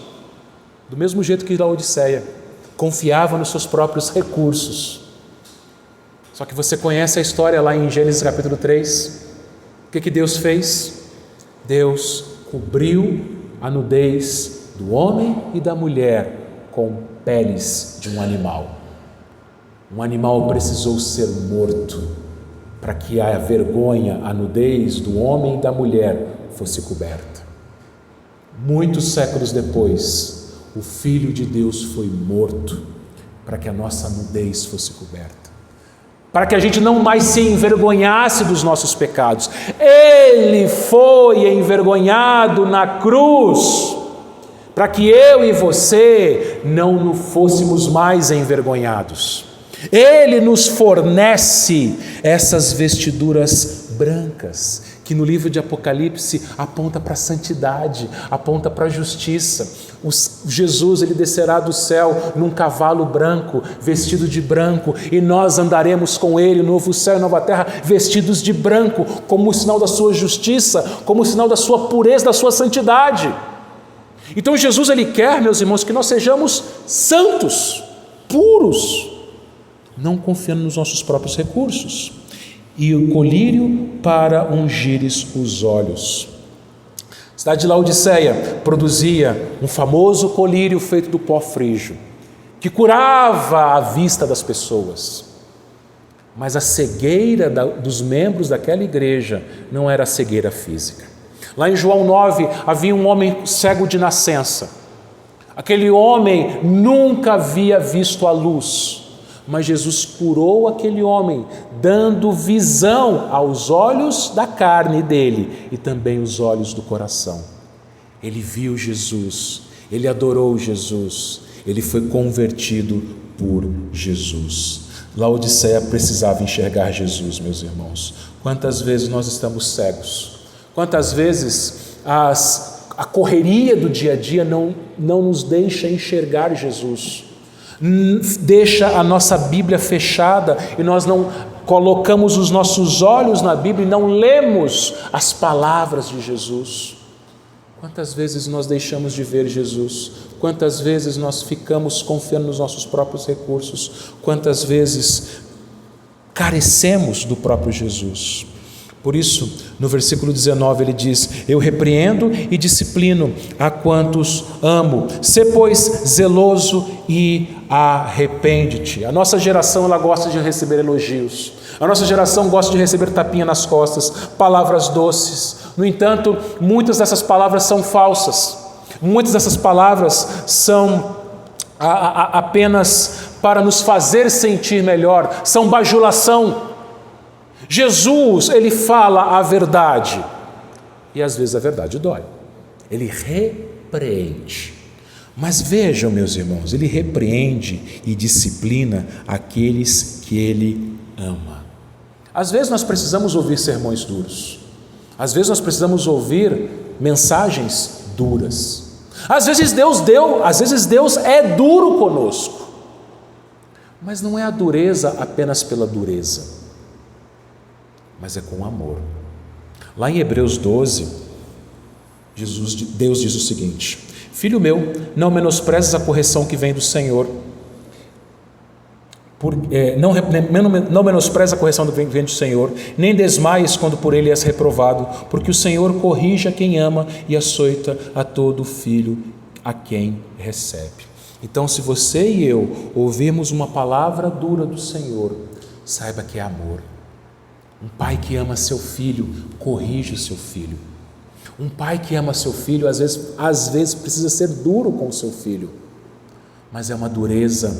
A: Do mesmo jeito que Laodiceia confiava nos seus próprios recursos. Só que você conhece a história lá em Gênesis capítulo 3. O que Deus fez? Deus cobriu a nudez do homem e da mulher com peles de um animal. Um animal precisou ser morto para que a vergonha, a nudez do homem e da mulher fosse coberta. muitos séculos depois, o Filho de Deus foi morto para que a nossa nudez fosse coberta, para que a gente não mais se envergonhasse dos nossos pecados. Ele foi envergonhado na cruz, para que eu e você não fôssemos mais envergonhados. Ele nos fornece essas vestiduras brancas, que no livro de Apocalipse aponta para a santidade, aponta para a justiça. Jesus, ele descerá do céu num cavalo branco, vestido de branco, e nós andaremos com ele, novo céu e nova terra, vestidos de branco, como o sinal da sua justiça, como o sinal da sua pureza, da sua santidade. Então Jesus, ele quer, meus irmãos, que nós sejamos santos, puros, não confiando nos nossos próprios recursos. E o colírio para ungires os olhos. A cidade de Laodiceia produzia um famoso colírio feito do pó frígio, que curava a vista das pessoas. Mas a cegueira dos membros daquela igreja não era a cegueira física. Lá em João 9 havia um homem cego de nascença. Aquele homem nunca havia visto a luz, mas Jesus curou aquele homem, dando visão aos olhos da carne dele e também os olhos do coração. Ele viu Jesus, ele adorou Jesus, ele foi convertido por Jesus. Laodiceia precisava enxergar Jesus, meus irmãos. Quantas vezes nós estamos cegos? Quantas vezes a correria do dia a dia não nos deixa enxergar Jesus? Deixa a nossa Bíblia fechada e nós não colocamos os nossos olhos na Bíblia e não lemos as palavras de Jesus. Quantas vezes nós deixamos de ver Jesus? Quantas vezes nós ficamos confiando nos nossos próprios recursos? Quantas vezes carecemos do próprio Jesus? Por isso, no versículo 19 ele diz: eu repreendo e disciplino a quantos amo. Sê, pois, zeloso e arrepende-te. A nossa geração, ela gosta de receber elogios. A nossa geração gosta de receber tapinha nas costas, palavras doces. No entanto, muitas dessas palavras são falsas. Muitas dessas palavras são apenas para nos fazer sentir melhor, são bajulação. Jesus, ele fala a verdade, e às vezes a verdade dói. Ele repreende. Mas vejam, meus irmãos, ele repreende e disciplina aqueles que ele ama. Às vezes nós precisamos ouvir sermões duros. Às vezes nós precisamos ouvir mensagens duras. Às vezes Deus é duro conosco. Mas não é a dureza apenas pela dureza, mas é com amor. Lá em Hebreus 12, Deus diz o seguinte: filho meu, não menosprezes a correção que vem do Senhor, não menosprezes a correção que vem do Senhor, nem desmaies quando por ele és reprovado, porque o Senhor corrige a quem ama e açoita a todo filho a quem recebe. Então, se você e eu ouvirmos uma palavra dura do Senhor, saiba que é amor. Um pai que ama seu filho, corrige o seu filho. Um pai que ama seu filho, às vezes precisa ser duro com o seu filho, mas é uma dureza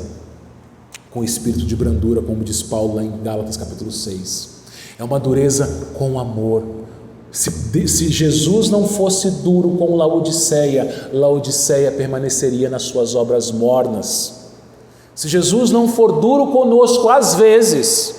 A: com espírito de brandura, como diz Paulo lá em Gálatas capítulo 6. É uma dureza com amor. Se Jesus não fosse duro com Laodiceia permaneceria nas suas obras mornas. Se Jesus não for duro conosco, às vezes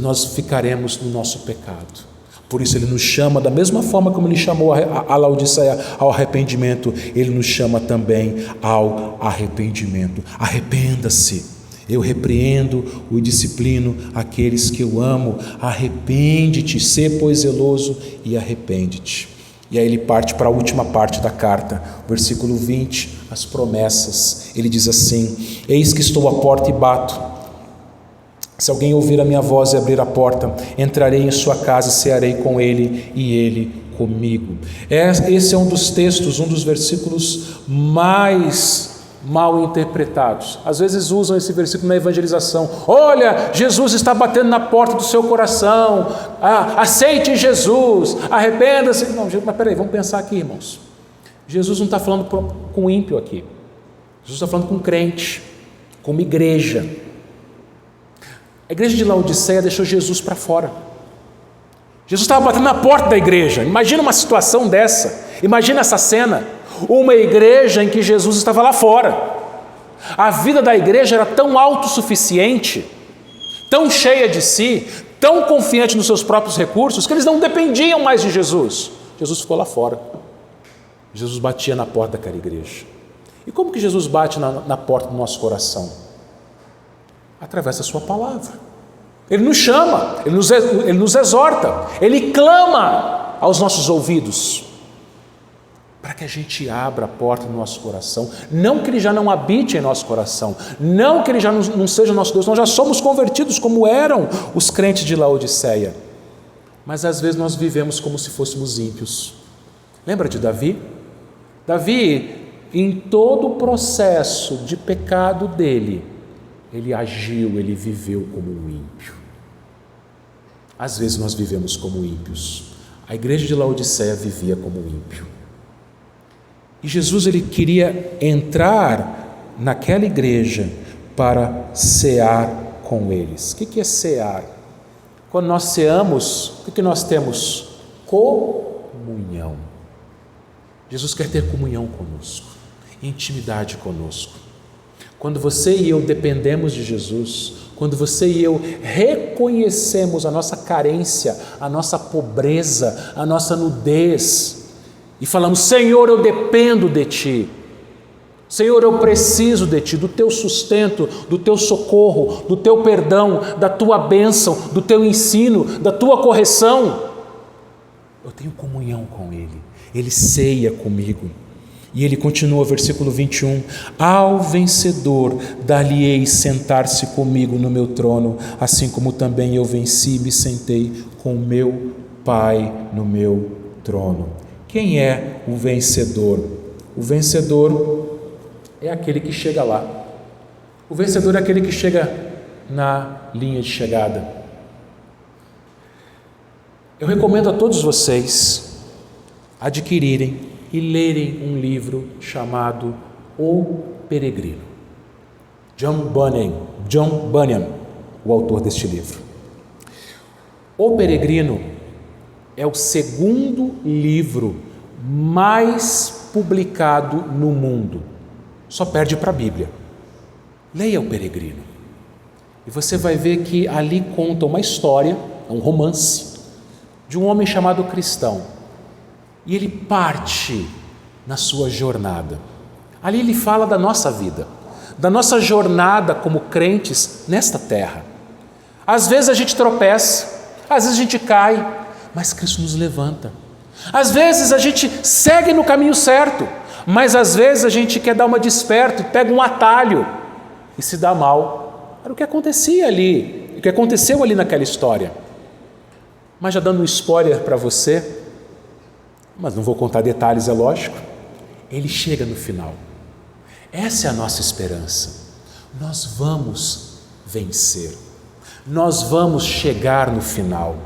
A: nós ficaremos no nosso pecado. Por isso ele nos chama, da mesma forma como ele chamou a Laodiceia ao arrependimento, ele nos chama também ao arrependimento. Arrependa-se. Eu repreendo e disciplino aqueles que eu amo. Arrepende-te, sê, pois, zeloso e arrepende-te. E aí ele parte para a última parte da carta, versículo 20, as promessas. Ele diz assim: eis que estou à porta e bato. Se alguém ouvir a minha voz e abrir a porta, entrarei em sua casa e cearei com ele e ele comigo. Esse é um dos textos, um dos versículos mais mal interpretados. Às vezes usam esse versículo na evangelização. Olha, Jesus está batendo na porta do seu coração. Aceite Jesus, arrependa-se. Não, mas peraí, vamos pensar aqui, irmãos. Jesus não está falando com ímpio aqui. Jesus está falando com crente, com uma igreja. A igreja de Laodiceia deixou Jesus para fora. Jesus estava batendo na porta da igreja. Imagina uma situação dessa. Imagina essa cena. Uma igreja em que Jesus estava lá fora. A vida da igreja era tão autossuficiente, tão cheia de si, tão confiante nos seus próprios recursos, que eles não dependiam mais de Jesus. Jesus ficou lá fora. Jesus batia na porta daquela igreja. E como que Jesus bate na porta do nosso coração? Através da sua palavra. Ele nos chama, ele nos exorta, ele clama aos nossos ouvidos, para que a gente abra a porta do nosso coração. Não que ele já não habite em nosso coração, não que ele já não seja nosso Deus, nós já somos convertidos como eram os crentes de Laodiceia, mas às vezes nós vivemos como se fôssemos ímpios. Lembra de Davi? Davi, em todo o processo de pecado dele, ele agiu, ele viveu como um ímpio. Às vezes nós vivemos como ímpios. A igreja de Laodiceia vivia como ímpio. E Jesus, ele queria entrar naquela igreja para cear com eles. O que é cear? Quando nós ceamos, o que nós temos? Comunhão. Jesus quer ter comunhão conosco, intimidade conosco. Quando você e eu dependemos de Jesus, quando você e eu reconhecemos a nossa carência, a nossa pobreza, a nossa nudez, e falamos: Senhor, eu dependo de Ti, Senhor, eu preciso de Ti, do Teu sustento, do Teu socorro, do Teu perdão, da Tua bênção, do Teu ensino, da Tua correção, eu tenho comunhão com Ele, Ele ceia comigo. E ele continua, versículo 21, ao vencedor dar-lhe-ei sentar-se comigo no meu trono, assim como também eu venci e me sentei com o meu Pai no meu trono. Quem é o vencedor? O vencedor é aquele que chega lá. O vencedor é aquele que chega na linha de chegada. Eu recomendo a todos vocês adquirirem e lerem um livro chamado O Peregrino. John Bunyan, o autor deste livro. O Peregrino é o segundo livro mais publicado no mundo. Só perde para a Bíblia. Leia O Peregrino. E você vai ver que ali conta uma história, um romance, de um homem chamado Cristão. E ele parte na sua jornada. Ali ele fala da nossa vida, da nossa jornada como crentes nesta terra. Às vezes a gente tropeça, às vezes a gente cai, mas Cristo nos levanta. Às vezes a gente segue no caminho certo, mas às vezes a gente quer dar uma desperta e pega um atalho e se dá mal. Era o que acontecia ali, o que aconteceu ali naquela história. Mas já dando um spoiler para você, mas não vou contar detalhes, é lógico, ele chega no final. Essa é a nossa esperança. Nós vamos vencer. Nós vamos chegar no final.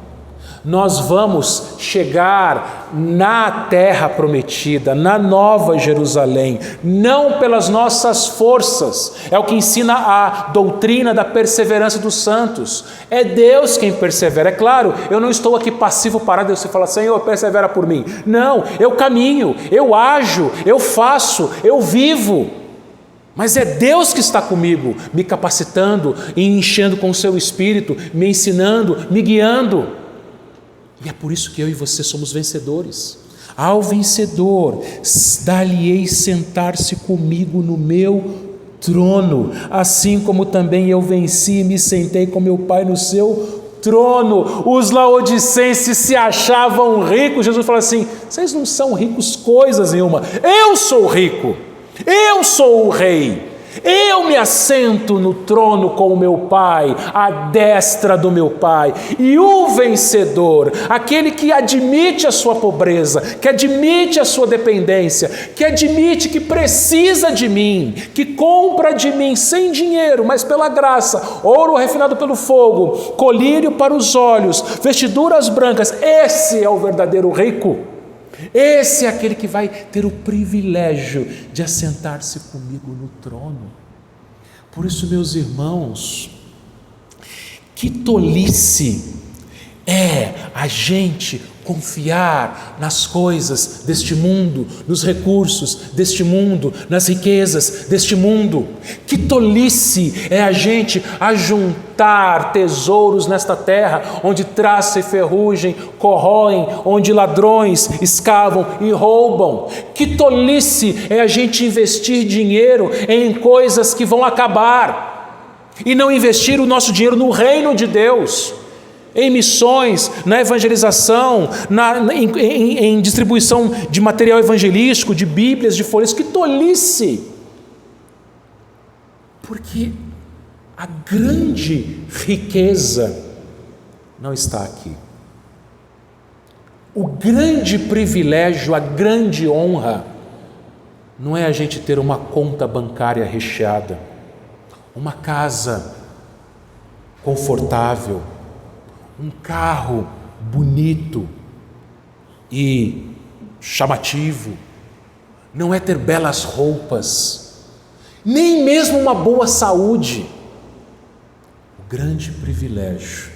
A: Nós vamos chegar na terra prometida, na Nova Jerusalém, não pelas nossas forças. É o que ensina a doutrina da perseverança dos santos. É Deus quem persevera. É claro, eu não estou aqui passivo parado e você fala: Senhor, persevera por mim. Não, eu caminho, eu ajo, eu faço, eu vivo. Mas é Deus que está comigo, me capacitando e enchendo com o seu Espírito, me ensinando, me guiando. E é por isso que eu e você somos vencedores. Ao vencedor, dar-lhe-ei sentar-se comigo no meu trono, assim como também eu venci e me sentei com meu Pai no seu trono. Os laodicenses se achavam ricos. Jesus fala assim: vocês não são ricos coisas nenhuma. Eu sou rico, eu sou o rei. Eu me assento no trono com o meu Pai, à destra do meu Pai. E o vencedor, aquele que admite a sua pobreza, que admite a sua dependência, que admite que precisa de mim, que compra de mim sem dinheiro, mas pela graça, ouro refinado pelo fogo, colírio para os olhos, vestiduras brancas, esse é o verdadeiro rico. Esse é aquele que vai ter o privilégio de assentar-se comigo no trono. Por isso, meus irmãos, que tolice é a gente confiar nas coisas deste mundo, nos recursos deste mundo, nas riquezas deste mundo. Que tolice é a gente ajuntar tesouros nesta terra, onde traça e ferrugem corroem, onde ladrões escavam e roubam. Que tolice é a gente investir dinheiro em coisas que vão acabar e não investir o nosso dinheiro no reino de Deus, em missões, na evangelização, em distribuição de material evangelístico, de bíblias, de folhas. Que tolice! Porque a grande riqueza não está aqui. O grande privilégio, a grande honra, não é a gente ter uma conta bancária recheada, uma casa confortável, um carro bonito e chamativo, não é ter belas roupas, nem mesmo uma boa saúde. O grande privilégio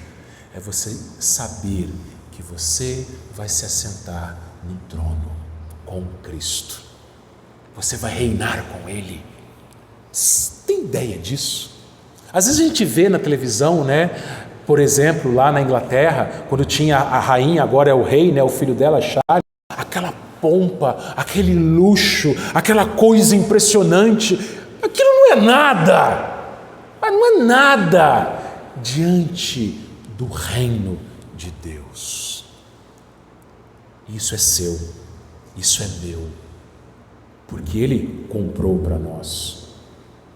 A: é você saber que você vai se assentar no trono com Cristo. Você vai reinar com Ele. Tem ideia disso? Às vezes a gente vê na televisão, por exemplo, lá na Inglaterra, quando tinha a rainha, agora é o rei, o filho dela, Charles, aquela pompa, aquele luxo, aquela coisa impressionante, aquilo não é nada, mas não é nada diante do reino de Deus. Isso é seu, isso é meu, porque Ele comprou para nós,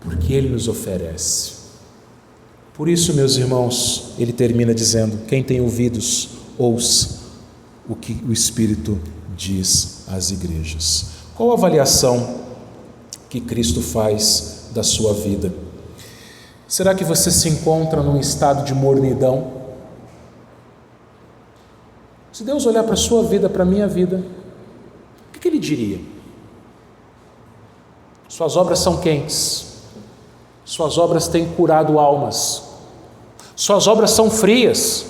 A: porque Ele nos oferece. Por isso, meus irmãos, ele termina dizendo: quem tem ouvidos, ouça o que o Espírito diz às igrejas. Qual a avaliação que Cristo faz da sua vida? Será que você se encontra num estado de mornidão? Se Deus olhar para a sua vida, para a minha vida, o que Ele diria? Suas obras são quentes, suas obras têm curado almas, suas obras são frias,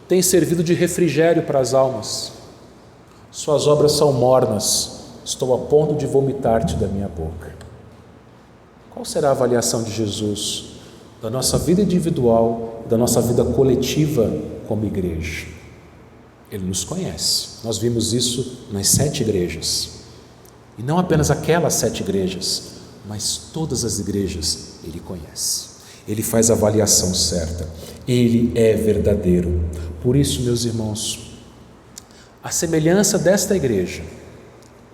A: têm servido de refrigério para as almas, suas obras são mornas, estou a ponto de vomitar-te da minha boca. Qual será a avaliação de Jesus da nossa vida individual, da nossa vida coletiva como igreja? Ele nos conhece, nós vimos isso nas 7 igrejas, e não apenas aquelas 7 igrejas, mas todas as igrejas Ele conhece. Ele faz a avaliação certa. Ele é verdadeiro. Por isso, meus irmãos, a semelhança desta igreja,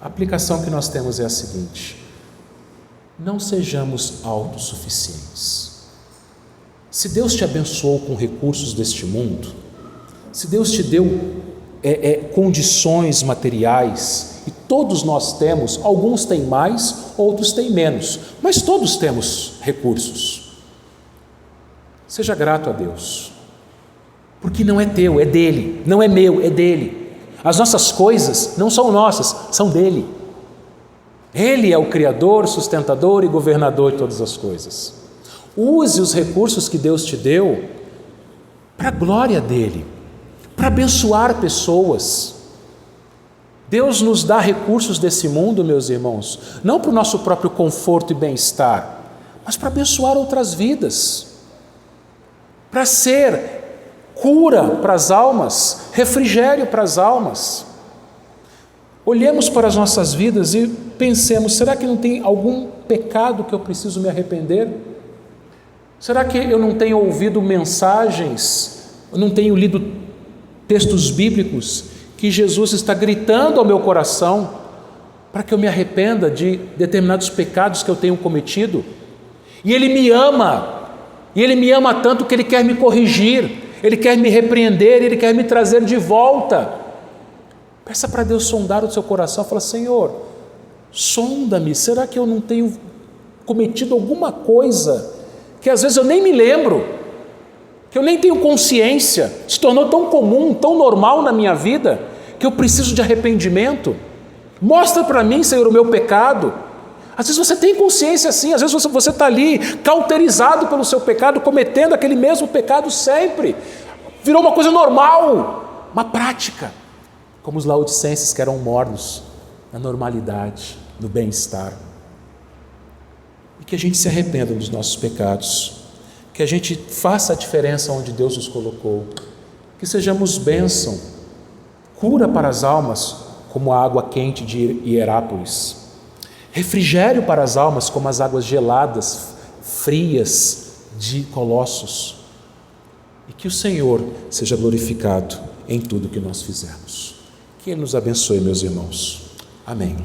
A: a aplicação que nós temos é a seguinte: não sejamos autossuficientes. Se Deus te abençoou com recursos deste mundo, se Deus te deu condições materiais, e todos nós temos, alguns têm mais, outros têm menos, mas todos temos recursos. Seja grato a Deus, porque não é teu, é dele, não é meu, é dele. As nossas coisas não são nossas, são dele. Ele é o Criador, sustentador e governador de todas as coisas. Use os recursos que Deus te deu para a glória dele, para abençoar pessoas. Deus nos dá recursos desse mundo, meus irmãos, não para o nosso próprio conforto e bem-estar, mas para abençoar outras vidas, para ser cura para as almas, refrigério para as almas. Olhemos para as nossas vidas e pensemos: será que não tem algum pecado que eu preciso me arrepender? Será que eu não tenho ouvido mensagens, eu não tenho lido textos bíblicos que Jesus está gritando ao meu coração para que eu me arrependa de determinados pecados que eu tenho cometido? E Ele me ama, e Ele me ama tanto que Ele quer me corrigir, Ele quer me repreender, Ele quer me trazer de volta. Peça para Deus sondar o seu coração, fala: Senhor, sonda-me, será que eu não tenho cometido alguma coisa que às vezes eu nem me lembro, que eu nem tenho consciência, se tornou tão comum, tão normal na minha vida, que eu preciso de arrependimento? Mostra para mim, Senhor, o meu pecado. Às vezes você tem consciência assim, às vezes você está ali cauterizado pelo seu pecado, cometendo aquele mesmo pecado sempre, virou uma coisa normal, uma prática, como os laodicenses que eram mornos na normalidade, no bem-estar. E que a gente se arrependa dos nossos pecados, que a gente faça a diferença onde Deus nos colocou, que sejamos bênção, cura para as almas, como a água quente de Hierápolis, refrigério para as almas, como as águas geladas, frias de Colossos, e que o Senhor seja glorificado em tudo que nós fizermos. Que Ele nos abençoe, meus irmãos. Amém.